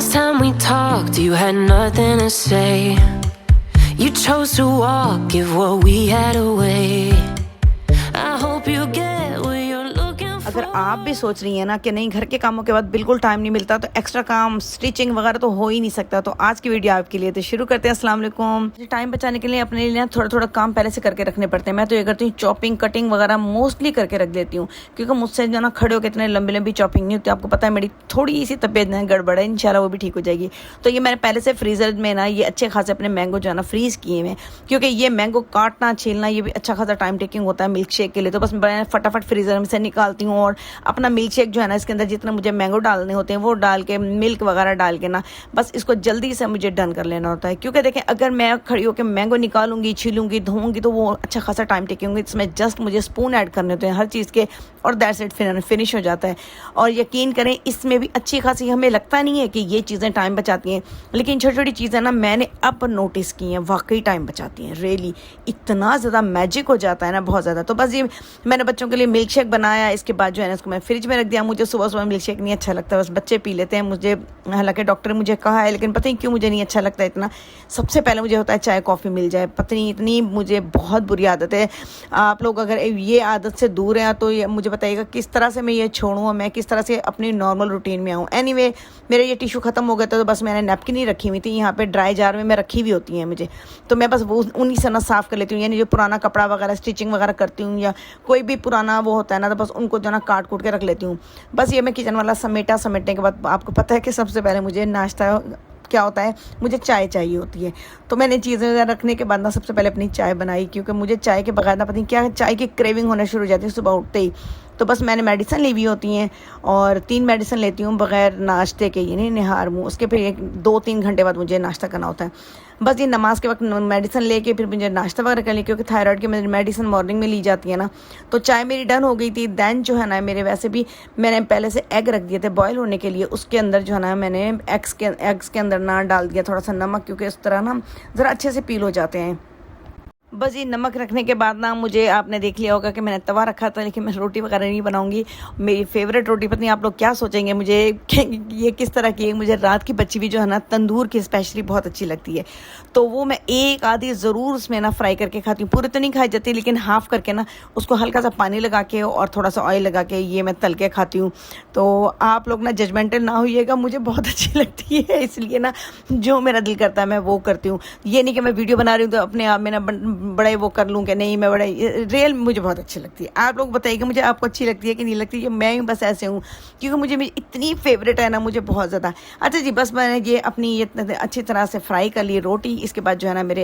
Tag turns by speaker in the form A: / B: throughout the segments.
A: Last time we talked, you had nothing to say. You chose to walk, give what we had away. I hope you get what you're looking for.
B: अगर आप भी सोच रही हैं ना कि नहीं घर के कामों के बाद बिल्कुल टाइम नहीं मिलता तो एक्स्ट्रा काम स्टिचिंग वगैरह तो हो ही नहीं सकता, तो आज की वीडियो आपके लिए। तो शुरू करते हैं। अस्सलाम वालेकुम। टाइम बचाने के लिए अपने लिए ना थोड़ा थोड़ा काम पहले से करके रखने पड़ते हैं। मैं तो ये करती हूँ चॉपिंग कटिंग वगैरह मोस्टली करके रख देती हूँ, क्योंकि मुझसे जो ना खड़े होकर इतने लंबी लंबी चॉपिंग नहीं होती। आपको पता है मेरी थोड़ी सी तबीयत ना गड़बड़ है, इंशाल्लाह वो भी ठीक हो जाएगी। तो ये मैंने पहले से फ्रीज़र में ना ये अच्छे खासे अपने मैंगो जो है ना फ्रीज़ किए हैं, क्योंकि ये मैंगो काटना छीलना ये भी अच्छा खासा टाइम टेकिंग होता है मिल्क शेक के लिए। तो बस मैं फटाफट फ्रीज़र में से निकालती हूँ और अपना मिल्क शेक जो है ना इसके अंदर जितना मुझे मैंगो डालने होते हैं वो डाल के मिल्क वगैरह डाल के ना बस इसको जल्दी से मुझे डन कर लेना होता है। क्योंकि देखें अगर मैं खड़ी होकर मैंगो निकालूंगी छीलूंगी धोऊंगी तो वो अच्छा खासा टाइम टेकिंग होगी। इसमें जस्ट मुझे स्पून ऐड करने होते हैं हर चीज़ के और दैट्स इट, फिनिश हो जाता है। और यकीन करें इसमें भी अच्छी खासी हमें लगता नहीं है कि ये चीज़ें टाइम बचाती हैं, लेकिन छोटी छोटी चीज़ें ना मैंने अब नोटिस की हैं वाकई टाइम बचाती हैं। रियली इतना ज़्यादा मैजिक हो जाता है ना, बहुत ज़्यादा। तो बस ये मैंने बच्चों के लिए मिल्क शेक बनाया, इसके बाद जो है ना इसको मैं फ्रिज में रख दिया। मुझे सुबह सुबह मिल्क शेक नहीं अच्छा लगता, बस बच्चे पी लेते हैं। मुझे हालांकि डॉक्टर ने मुझे कहा है, लेकिन पता नहीं क्यों मुझे नहीं अच्छा लगता इतना। सबसे पहले मुझे होता है चाय कॉफ़ी मिल जाए, पता नहीं इतनी मुझे बहुत बुरी आदत है। आप लोग अगर ये आदत से दूर हैं तो ये मुझे बताइएगा किस तरह से मैं ये छोड़ूँ और मैं किस तरह से अपनी नॉर्मल रूटीन में आऊँ। एनीवे मेरे ये टिश्यू ख़त्म हो गया था, तो बस मैंने नैपकिन ही रखी हुई थी यहाँ पे ड्राई जार में मैं रखी हुई होती हैं मुझे, तो मैं बस वो उन्हीं से ना साफ़ कर लेती हूँ। यानी जो पुराना कपड़ा वगैरह स्टिचिंग वगैरह करती हूँ या कोई भी पुराना वो होता है ना, तो बस उनको जो ना काट कूट के रख लेती हूँ। बस ये मैं किचन वाला समेटने के बाद आपको पता है कि सबसे पहले मुझे नाश्ता क्या होता है, मुझे चाय चाहिए होती है। तो मैंने चीज़ें रखने के बाद ना सबसे पहले अपनी चाय बनाई, क्योंकि मुझे चाय के बगैर ना पता नहीं क्या चाय की क्रेविंग होना शुरू हो जाती है सुबह उठते ही। तो बस मैंने मेडिसिन ली हुई होती हैं और 3 मेडिसिन लेती हूँ बगैर नाश्ते के, यानी निहार मुँह। उसके फिर 2-3 घंटे बाद मुझे नाश्ता करना होता है। बस ये नमाज के वक्त मेडिसिन लेके फिर मुझे नाश्ता वगैरह कर लिया, क्योंकि थायराइड की मेडिसिन मॉर्निंग में ली जाती है ना। तो चाय मेरी डन हो गई थी। दैन जो है ना मेरे वैसे भी मैंने पहले से एग रख दिए थे बॉयल होने के लिए। उसके अंदर जो है ना मैंने एग्स के अंदर ना डाल दिया थोड़ा सा नमक, क्योंकि इस तरह ना ज़रा अच्छे से पील हो जाते हैं। बस ये नमक रखने के बाद ना मुझे आपने देख लिया होगा कि मैंने तवा रखा था, लेकिन मैं रोटी वगैरह नहीं बनाऊंगी। मेरी फेवरेट रोटी, पता नहीं आप लोग क्या सोचेंगे मुझे ये किस तरह की है। मुझे रात की बची हुई जो है ना तंदूर की स्पेशली बहुत अच्छी लगती है, तो वो मैं एक आधी ज़रूर उसमें ना फ्राई करके खाती हूँ। पूरी तो नहीं खाई जाती, लेकिन हाफ़ करके ना उसको हल्का सा पानी लगा के और थोड़ा सा ऑयल लगा के ये मैं तल के खाती हूँ। तो आप लोग ना जजमेंटल ना होइएगा, मुझे बहुत अच्छी लगती है, इसलिए ना जो मेरा दिल करता है मैं वो करती हूँ। ये नहीं कि मैं वीडियो बना रही हूँ तो अपने आप में ना बड़े वो कर लूँ कि नहीं मैं बड़े रियल, मुझे बहुत अच्छी लगती है। आप लोग बताइएगा मुझे आपको अच्छी लगती है कि नहीं लगती है। मैं ही बस ऐसे हूँ, क्योंकि मुझे मेरी इतनी फेवरेट है ना, मुझे बहुत ज़्यादा। अच्छा जी, बस मैंने ये अपनी ये अच्छी तरह से फ्राई कर ली रोटी। इसके बाद जो है ना मेरे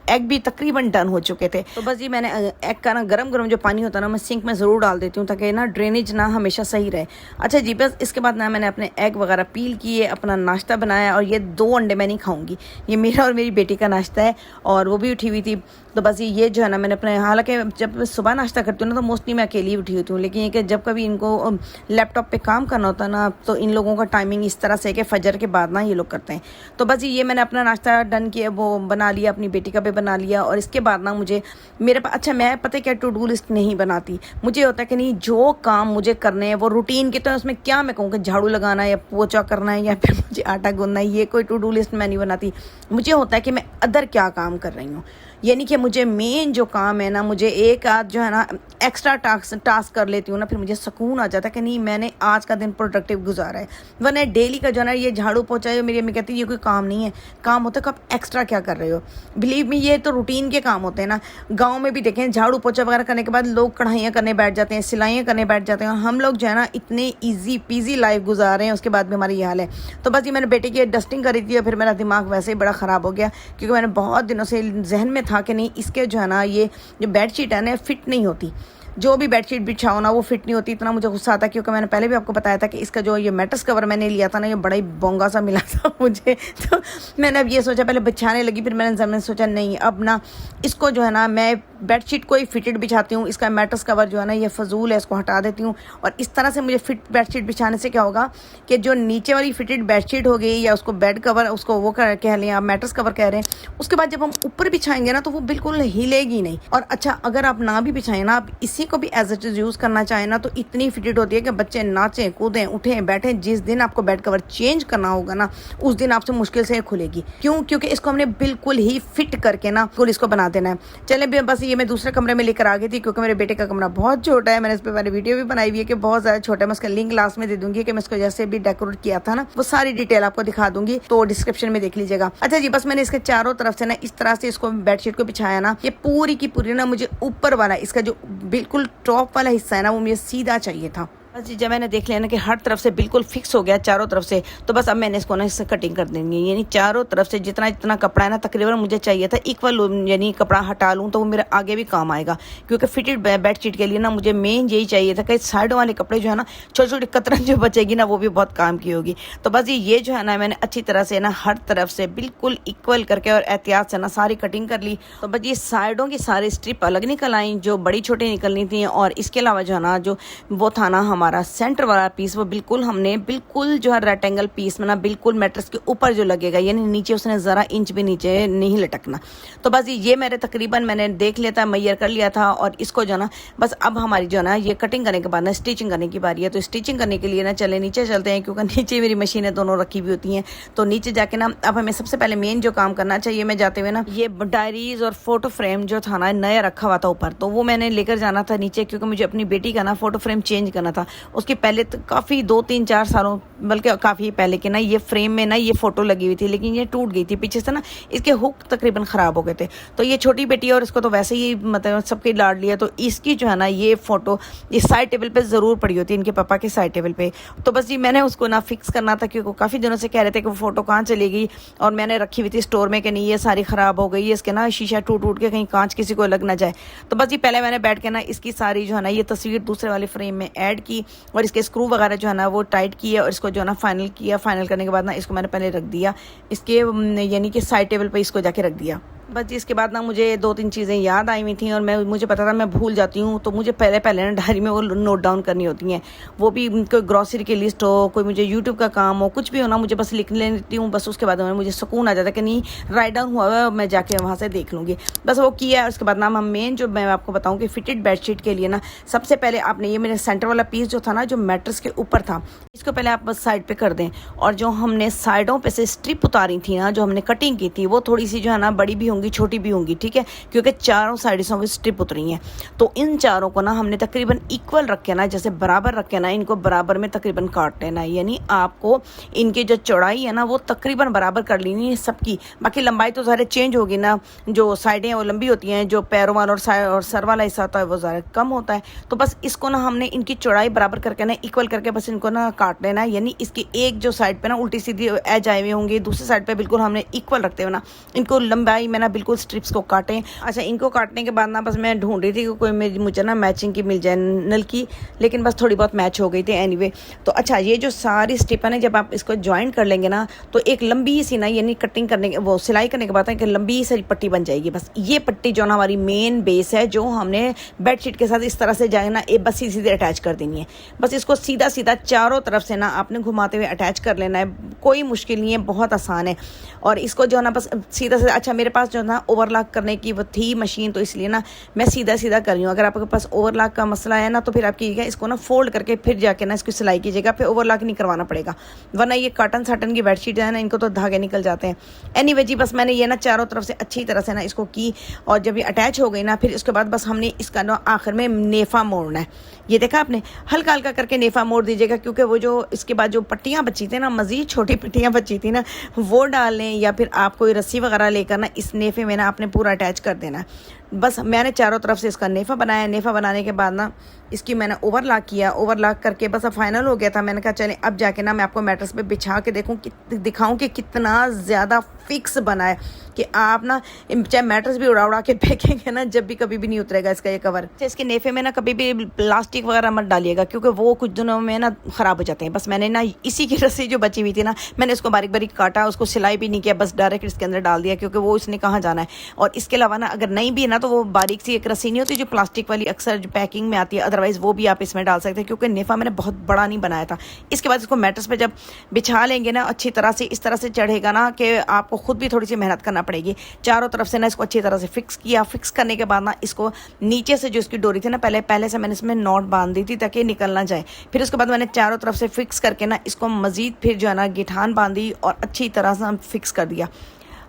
B: एग भी तकरीबन डन हो चुके थे। तो बस ये मैंने एग का ना गरम जो पानी होता है ना मैं सिंक में ज़रूर डाल देती हूँ, ताकि ना ड्रेनेज ना हमेशा सही रहे। अच्छा जी, बस इसके बाद ना मैंने अपने एग वगैरह पील किए, अपना नाश्ता बनाया। और ये 2 अंडे मैं नहीं खाऊंगी, ये मेरा और मेरी बेटी का नाश्ता है और वो भी उठी हुई थी। तो बस ये जो है ना मैंने अपने, हालांकि जब मैं सुबह नाश्ता करती हूँ ना तो मोस्टली मैं अकेली ही उठी होती हूँ, लेकिन ये कि जब कभी इनको लैपटॉप पे काम करना होता है ना तो इन लोगों का टाइमिंग इस तरह से है कि फजर के बाद ना ये लोग करते हैं। तो बस ये मैंने अपना नाश्ता डन किया, वो बना लिया, अपनी बेटी का भी बना लिया। और इसके बाद ना मुझे मेरे पास, अच्छा मैं पता है क्या टू डू लिस्ट नहीं बनाती। मुझे होता है कि नहीं जो काम मुझे करने हैं वो रूटीन के, तो उसमें क्या मैं कहूँ कि झाड़ू लगाना है या पोछा करना है या फिर मुझे आटा गूंदना है, ये कोई टू डू लिस्ट मैं नहीं बनाती। मुझे होता है कि मैं अदर क्या काम कर रही हूँ, यानी कि मुझे मेन जो काम है ना, मुझे एक आध जो है ना एक्स्ट्रा टास्क कर लेती हूँ ना, फिर मुझे सुकून आ जाता है कि नहीं मैंने आज का दिन प्रोडक्टिव गुजारा है। वरना डेली का जो है ना ये झाड़ू पोछा है, मेरी अम्मी कहती है ये कोई काम नहीं है। काम होता है कि आप एक्स्ट्रा क्या कर रहे हो। बिलीव मी, ये तो रूटीन के काम होते हैं ना। गाँव में भी देखें झाड़ू पोछा वगैरह करने के बाद लोग कढ़ाइयाँ करने बैठ जाते हैं, सिलाइयाँ करने बैठ जाते हैं, और हम लोग जो है ना इतने ईजी पीजी लाइफ गुजार रहे हैं, उसके बाद भी हमारी ये हाल है। तो बस ये मैंने बेटे की डस्टिंग करी थी और फिर मेरा दिमाग वैसे ही बड़ा ख़राब हो गया, क्योंकि मैंने बहुत दिनों से जहन में था कि नहीं इसके जो है ना ये जो बेडशीट है ना फिट नहीं होती। जो भी बेडशीट बिछाओ ना वो फिट नहीं होती। इतना मुझे गुस्सा आता है, क्योंकि मैंने पहले भी आपको बताया था कि इसका जो ये मैट्रेस कवर मैंने लिया था ना ये बड़ा ही बोंगा सा मिला था मुझे। तो मैंने अब ये सोचा, पहले बिछाने लगी, फिर मैंने सोचा नहीं अब ना इसको जो है ना मैं बेडशीट को ही फिटेड बिछाती हूँ। इसका मैट्रेस कवर जो है ना ये फजूल है, इसको हटा देती हूँ। और इस तरह से मुझे फिट बेडशीट बिछाने से क्या होगा कि जो नीचे वाली फिटेड बेडशीट हो गई या उसको बेड कवर उसको वो कह लें आप मैट्रेस कवर कह रहे हैं, उसके बाद जब हम ऊपर बिछाएंगे ना तो वो बिल्कुल हिलेगी नहीं। और अच्छा अगर आप ना भी बिछाएं ना, आप इसी इसी को भी एज इट इज यूज़ करना चाहें ना तो इतनी फिटेड होती है कि बच्चे नाचें कूदें उठें बैठें, जिस दिन आपको बेड कवर चेंज करना होगा ना उस दिन आपसे मुश्किल से खुलेगी। क्यों? क्योंकि इसको हमने बिल्कुल ही फिट करके ना बिल्कुल इसको बना देना है। चले बस ये मैं दूसरे कमरे में लेकर आ गई थी क्योंकि मेरे बेटे का कमरा बहुत छोटा है। मैंने इस पर मैंने वीडियो भी बनाई हुई है कि बहुत ज़्यादा छोटा है। मैं उसका लिंक लास्ट में दे दूंगी कि मैं इसको जैसे भी डेकोरेट किया था ना वो सारी डिटेल आपको दिखा दूंगी, तो डिस्क्रिप्शन में देख लीजिएगा। अच्छा जी, बस मैंने इसके चारों तरफ से ना इस तरह से इसको बेडशीट को बिछाया ना, ये पूरी की पूरी ना मुझे ऊपर वाला इसका जो बिल्कुल टॉप वाला हिस्सा है ना वो मुझे सीधा चाहिए था। बस जी जब मैंने देख लिया ना कि हर तरफ से बिल्कुल फिक्स हो गया चारों तरफ से, तो बस अब मैंने इसको ना इससे कटिंग कर देंगे। यानी चारों तरफ से जितना जितना कपड़ा है ना तकरीबन मुझे चाहिए था इक्वल, यानी कपड़ा हटा लूँ तो वो मेरे आगे भी काम आएगा। क्योंकि फिटेड बेडशीट के लिए ना मुझे मेन यही चाहिए था कि साइडों वाले कपड़े जो है ना छोटी छोटी कतरन जो बचेगी ना वो भी बहुत काम की होगी। तो बस ये जो है ना मैंने अच्छी तरह से ना हर तरफ से बिल्कुल इक्वल करके और एहतियात से ना सारी कटिंग कर ली। तो बस ये साइडों की सारी स्ट्रिप अलग निकल आई जो बड़ी छोटी निकलनी थी, और इसके अलावा जो है ना जो वो था ना हमारा सेंटर वाला पीस वो बिल्कुल हमने बिल्कुल जो है रेक्टेंगल पीस में ना बिल्कुल मैट्रेस के ऊपर जो लगेगा, यानी नीचे उसने ज़रा इंच भी नीचे नहीं लटकना। तो बस ये मेरे तकरीबन मैंने देख लिया था, मैयर कर लिया था, और इसको जो ना बस अब हमारी जो है ना ये कटिंग करने के बाद ना स्टिचिंग करने की बारी है। तो स्टिचिंग करने के लिए ना चले नीचे चलते हैं क्योंकि नीचे मेरी मशीनें दोनों रखी हुई होती हैं। तो नीचे जाके ना अब हमें सबसे पहले मेन जो काम करना चाहिए, मैं जाते हुए ना ये डायरीज और फोटो फ्रेम जो था ना नया रखा हुआ था ऊपर, तो वो मैंने लेकर जाना था नीचे क्योंकि मुझे अपनी बेटी का ना फोटो फ्रेम चेंज करना था। उसके पहले तो काफ़ी 2-3-4 सालों बल्कि काफ़ी पहले के ना ये फ्रेम में ना ये फ़ोटो लगी हुई थी, लेकिन ये टूट गई थी पीछे से ना, इसके हुक तकरीबन ख़राब हो गए थे। तो ये छोटी बेटी है और इसको तो वैसे ही मतलब सबके लाड लिया, तो इसकी जो है ना ये फ़ोटो इस साइड टेबल पे ज़रूर पड़ी होती है, इनके पापा के साइड टेबल पे। तो बस जी मैंने उसको ना फिक्स करना था क्योंकि काफ़ी दिनों से कह रहे थे कि वो फ़ोटो कहाँ चली गई, और मैंने रखी हुई थी स्टोर में कि नहीं ये सारी ख़राब हो गई है, इसके ना शीशा टूट के कहीं कांच किसी को लग ना जाए। तो बस जी पहले मैंने बैठ के ना इसकी सारी जो है ना ये तस्वीर दूसरे वाले फ्रेम में ऐड की और इसके स्क्रू वगैरह जो है ना वो टाइट किया और इसको जो है ना फाइनल किया। फाइनल करने के बाद ना इसको मैंने पहले रख दिया इसके यानी कि साइड टेबल पे इसको जाके रख दिया। बस इसके बाद ना मुझे 2-3 चीज़ें याद आई हुई थी और मुझे पता था मैं भूल जाती हूँ, तो मुझे पहले ना डायरी में वो नोट डाउन करनी होती हैं। वो भी कोई ग्रॉसरी की लिस्ट हो, कोई मुझे यूट्यूब का काम हो, कुछ भी हो ना मुझे बस लिख लेती हूँ। बस उसके बाद मुझे सुकून आ जाता है कि नहीं राइट डाउन हुआ है, मैं जाके वहाँ से देख लूँगी। बस वो किया है। उसके बाद ना हम मेन जो मैं आपको बताऊँ कि फिटेड बेडशीट के लिए ना सबसे पहले आपने ये मेरे सेंटर वाला पीस जो था ना जो मैट्रेस के ऊपर था, इसको पहले आप बस साइड पे कर दें। और जो हमने साइडों पे से स्ट्रिप उतारी थी ना, जो हमने कटिंग की थी, वो थोड़ी सी जो है ना बड़ी भी होंगी छोटी भी होंगी, ठीक है, क्योंकि चारों साइडों की स्ट्रिप उतरी हैं। तो इन चारों को ना हमने तकरीबन इक्वल रख के ना, जैसे बराबर रख के ना इनको बराबर में तकरीबन काट लेना है। यानी आपको इनकी जो चौड़ाई है ना वो तकरीबन बराबर कर लेनी है सबकी। बाकी लंबाई तो ज़रा चेंज होगी ना, जो साइडें वो लंबी होती हैं, जो पैरों वाला और सर वाला हिस्सा होता है वो ज़रा कम होता है। तो बस इसको ना हमने इनकी चौड़ाई बराबर करके ना इक्वल करके बस इनको ना काट लेना है। यानी इसकी एक जो साइड पे ना उल्टी सीधी एज आए हुए होंगे, दूसरी साइड पे बिल्कुल हमने इक्वल रखते हुए ना इनको लंबाई में ना बिल्कुल स्ट्रिप्स को काटें। अच्छा, इनको काटने के बाद ना बस मैं ढूंढ रही थी कि कोई मुझे ना मैचिंग की मिल जाए नल की, लेकिन बस थोड़ी बहुत मैच हो गई थी एनीवे। तो अच्छा, ये जो सारी स्ट्रिप है ना जब आप इसको ज्वाइन कर लेंगे ना तो एक लंबी सी ना यानी कटिंग करने के वो सिलाई करने के बाद एक लंबी सी पट्टी बन जाएगी। बस ये पट्टी जो ना हमारी मेन बेस है, जो हमने बेडशीट के साथ इस तरह से जाए ना बस सीधे अटैच कर देनी है। बस इसको सीधा सीधा चारों तरफ से ना आपने घुमाते हुए अटैच कर लेना है। कोई मुश्किल नहीं है, बहुत आसान है। और इसको जो है ना बस सीधा से, अच्छा मेरे पास जो है ना ओवरलॉक करने की वो थी मशीन, तो इसलिए ना मैं सीधा सीधा कर रही हूँ। अगर आपके पास ओवरलॉक का मसला है ना तो फिर आप कीजिएगा इसको ना फोल्ड करके फिर जाके ना इसको सिलाई कीजिएगा, फिर ओवरलॉक नहीं करवाना पड़ेगा, वरना ये कॉटन साटन की बेडशीट है ना इनको तो धागे निकल जाते हैं। एनीवे जी बस मैंने ये ना चारों तरफ से अच्छी तरह से ना इसको की, और जब ये अटैच हो गई ना फिर इसके बाद बस हमने इसका ना आखिर में नेफा मोड़ना है। ये देखा आपने, हल्का हल्का करके नेफा मोड़ दीजिएगा, क्योंकि वो जो इसके बाद जो पट्टियाँ बची थी ना, मज़ीद छोटी पट्टियाँ बची थी ना, वो डाल लें या फिर आप कोई रस्सी वगैरह लेकर ना इस नेफे में ना आपने पूरा अटैच कर देना है। बस मैंने चारों तरफ से इसका नेफा बनाया। नेफा बनाने के बाद ना इसकी मैंने ओवरलॉक किया। ओवरलॉक करके बस अब फाइनल हो गया था। मैंने कहा चलें अब जाके ना मैं आपको मैट्रेस पे बिछा के दिखाऊं कि कितना ज़्यादा फिक्स बना है कि आप ना चाहे मैट्रेस भी उड़ा के फेंकेंगे ना जब भी कभी भी नहीं उतरेगा इसका ये कवर। इसके नेफे में ना कभी भी प्लास्टिक वगैरह मत डालिएगा, क्योंकि वो कुछ दिनों में ना ख़राब हो जाते हैं। बस मैंने ना इसी की रस्सी जो बची हुई थी ना, मैंने उसको बारीक बारीक काटा, उसको सिलाई भी नहीं किया, बस डायरेक्ट इसके अंदर डाल दिया, क्योंकि वो इसने कहा कहाँ जाना है। और इसके अलावा ना अगर नहीं भी है ना तो वो बारीक सी एक रस्सी नहीं होती जो प्लास्टिक वाली अक्सर जो पैकिंग में आती है, अदरवाइज वो भी आप इसमें डाल सकते हैं, क्योंकि नेफा मैंने बहुत बड़ा नहीं बनाया था। इसके बाद इसको मैट्रेस पे जब बिछा लेंगे ना अच्छी तरह से, इस तरह से चढ़ेगा ना कि आपको खुद भी थोड़ी सी मेहनत करना पड़ेगी। चारों तरफ से ना इसको अच्छी तरह से फिक्स किया। फिक्स करने के बाद ना इसको नीचे से जो इसकी डोरी थी ना पहले से मैंने इसमें नॉट बांध दी थी ताकि निकल ना जाए। फिर उसके बाद मैंने चारों तरफ से फिक्स करके ना इसको मजीद फिर जो है ना गिठान बांधी और अच्छी तरह से फिक्स कर दिया।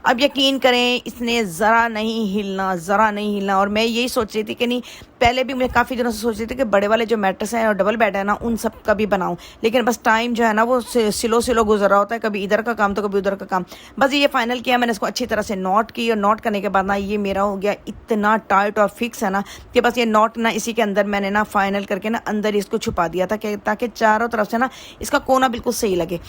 B: अब यकीन करें इसने ज़रा नहीं हिलना। और मैं यही सोच रही थी कि नहीं, पहले भी मैं काफ़ी दिनों से सोच रही थी कि बड़े वाले जो मैट्रेस हैं और डबल बेड है ना उन सब का भी बनाऊं, लेकिन बस टाइम जो है ना वो सिलो गुजर रहा होता है, कभी इधर का काम तो कभी उधर का काम। बस ये फाइनल किया मैंने, इसको अच्छी तरह से नॉट की और नॉट करने के बाद ना ये मेरा हो गया इतना टाइट और फिक्स है ना कि बस ये नॉट ना इसी के अंदर मैंने ना फाइनल करके ना अंदर इसको छुपा दिया था ताकि चारों तरफ से ना इसका कोना बिल्कुल सही लगे।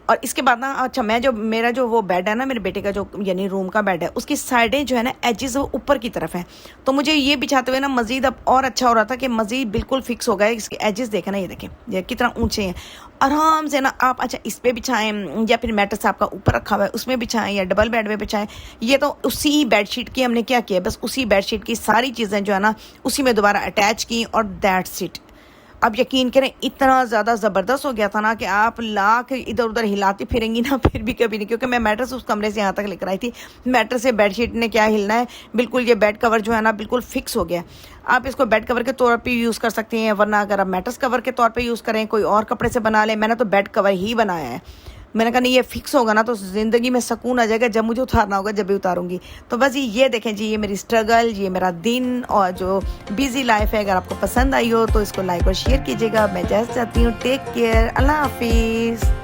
B: और इसके बाद ना अच्छा मेरा जो वो बेड है ना, मेरे बेटे का जो यानी रूम का बेड है, उसकी साइडें जो है ना एजेस वो ऊपर की तरफ है, तो मुझे ये बिछाते हुए ना मजीद अब और अच्छा हो रहा था कि मजीद बिल्कुल फिक्स हो गया। इसके एजेस देखें ना, ये देखें ये कितना ऊंचे हैं। आराम से ना आप अच्छा इस पे बिछाएं या फिर मैट्रेस आपका ऊपर रखा हुआ है उसमें बिछाएं या डबल बेड में बिछाएं। ये तो उसी बेडशीट की हमने क्या किया, बस उसी बेडशीट की सारी चीज़ें जो है ना उसी में दोबारा अटैच की और दैट्स इट। अब यकीन करें इतना ज़्यादा ज़बरदस्त हो गया था ना कि आप लाख इधर उधर हिलाती फिरेंगी ना फिर भी कभी नहीं, क्योंकि मैं मैट्रेस उस कमरे से यहाँ तक लेकर आई थी। मैट्रेस से बेडशीट ने क्या हिलना है, बिल्कुल ये बेड कवर जो है ना बिल्कुल फिक्स हो गया। आप इसको बेड कवर के तौर पे यूज़ कर सकते हैं, वरना अगर आप मैट्रेस कवर के तौर पे यूज़ करें कोई और कपड़े से बना लें। मैंने तो बेड कवर ही बनाया है। मैंने कहा नहीं ये फिक्स होगा ना तो ज़िंदगी में सुकून आ जाएगा, जब मुझे उतारना होगा जब भी उतारूंगी। तो बस ये देखें जी, ये मेरी स्ट्रगल, ये मेरा दिन और जो बिजी लाइफ है। अगर आपको पसंद आई हो तो इसको लाइक और शेयर कीजिएगा। मैं जैसे चाहती हूँ टेक केयर, अल्लाह हाफिज़।